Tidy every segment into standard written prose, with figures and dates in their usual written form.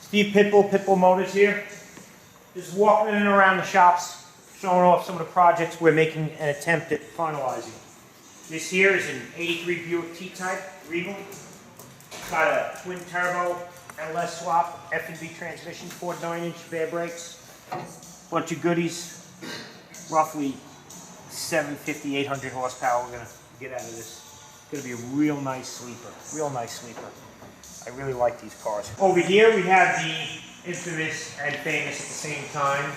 Steve Pitbull Motors here. Just walking in and around the shops, showing off some of the projects we're making an attempt at finalizing. This here is an 83 Buick T-Type Regal. It's got a twin turbo LS swap, F&B transmission, 4 9-inch bare brakes, bunch of goodies, roughly 750, 800 horsepower we're going to get out of this. It's going to be a real nice sleeper, I really like these cars. Over here we have the infamous and famous at the same time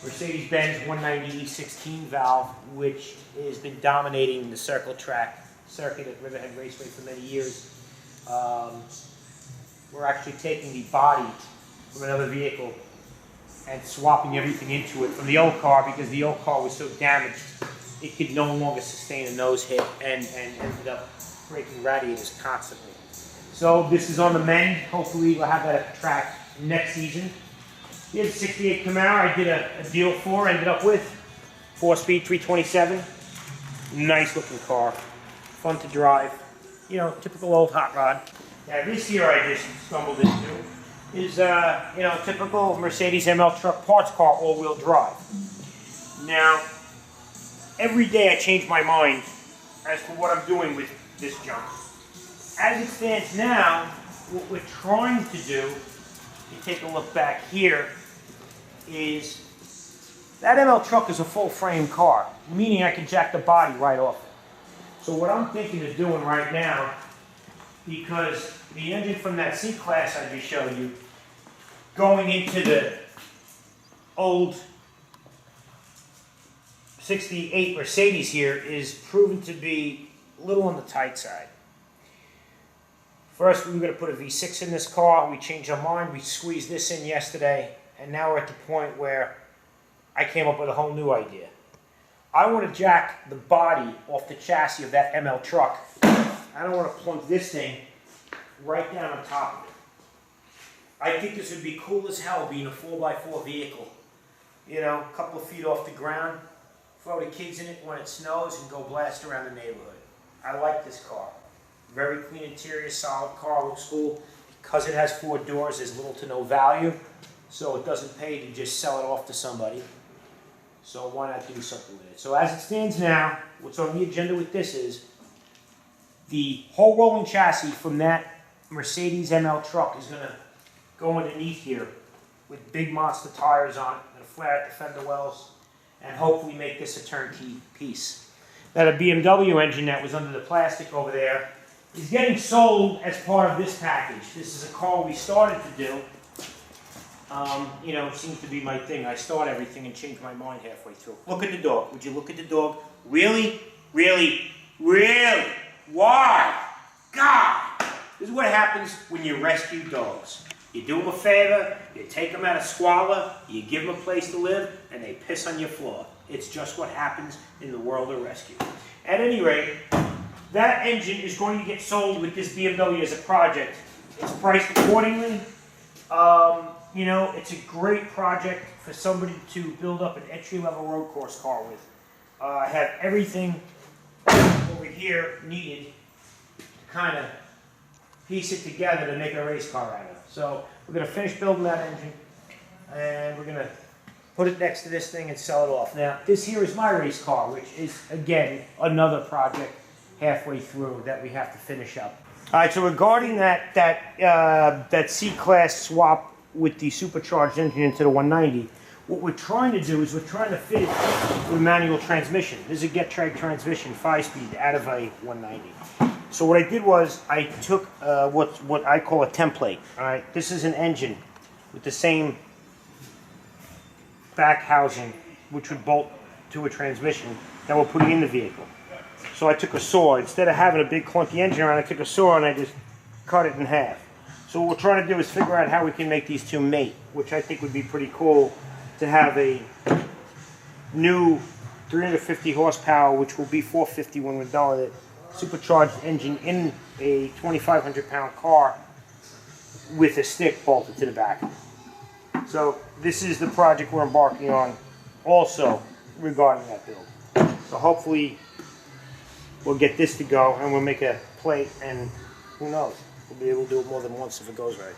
Mercedes-Benz 190 E16 valve, which has been dominating the circle track circuit at Riverhead Raceway for many years. We're actually taking the body from another vehicle and swapping everything into it from the old car because the old car was so damaged it could no longer sustain a nose hit and ended up breaking radiators constantly. So this is on the mend. Hopefully we'll have that at the track next season. Here's a 68 Camaro I did a deal for, ended up with 4-speed 327. Nice looking car, fun to drive. You know, typical old hot rod. Now this here I just stumbled into is you know, typical Mercedes ML truck parts car all-wheel drive. Now, every day I change my mind as to what I'm doing with this junk. As it stands now, what we're trying to do, if you take a look back here, is that ML truck is a full frame car, meaning I can jack the body right off it. So what I'm thinking of doing right now, because the engine from that C-Class I just showed you, going into the old 68 Mercedes here is proven to be a little on the tight side. First, we were going to put a V6 in this car. We changed our mind. We squeezed this in yesterday, and now we're at the point where I came up with a whole new idea. I want to jack the body off the chassis of that ML truck. I don't want to plunk this thing right down on top of it. I think this would be cool as hell being a 4x4 vehicle. You know, a couple of feet off the ground, throw the kids in it when it snows and go blast around the neighborhood. I like this car. Very clean interior, solid car, looks cool. Because it has 4 doors, there's little to no value, so it doesn't pay to just sell it off to somebody. So why not do something with it? So as it stands now, what's on the agenda with this is the whole rolling chassis from that Mercedes ML truck is going to go underneath here with big monster tires on it and flare out the fender wells and hopefully make this a turnkey piece. Now the BMW engine that was under the plastic over there is getting sold as part of this package. This is a car we started to do. You know, it seems to be my thing. I start everything and change my mind halfway through. Look at the dog. Would you look at the dog? Really? Really? Really? Why? God! This is what happens when you rescue dogs. You do them a favor, you take them out of squalor, you give them a place to live, and they piss on your floor. It's just what happens in the world of rescue. At any rate, that engine is going to get sold with this BMW as a project. It's priced accordingly. You know, it's a great project for somebody to build up an entry-level road course car with. I have everything over here needed to kind of piece it together to make a race car out of. So we're going to finish building that engine, and we're going to put it next to this thing and sell it off. Now, this here is my race car, which is, again, another project halfway through that we have to finish up. All right, so regarding that C-Class swap with the supercharged engine into the 190, what we're trying to do is we're trying to fit it with a manual transmission. This is a Getrag transmission, 5-speed, out of a 190. So what I did was I took what I call a template. All right, this is an engine with the same back housing, which would bolt to a transmission that we're putting in the vehicle. So I took a saw. Instead of having a big clunky engine around, I took a saw and I just cut it in half. So what we're trying to do is figure out how we can make these two mate, which I think would be pretty cool to have a new 350 horsepower, which will be 450 when we're done with it, supercharged engine in a 2,500 pound car with a stick bolted to the back. So this is the project we're embarking on also regarding that build. So hopefully we'll get this to go and we'll make a plate, and who knows, we'll be able to do it more than once if it goes right.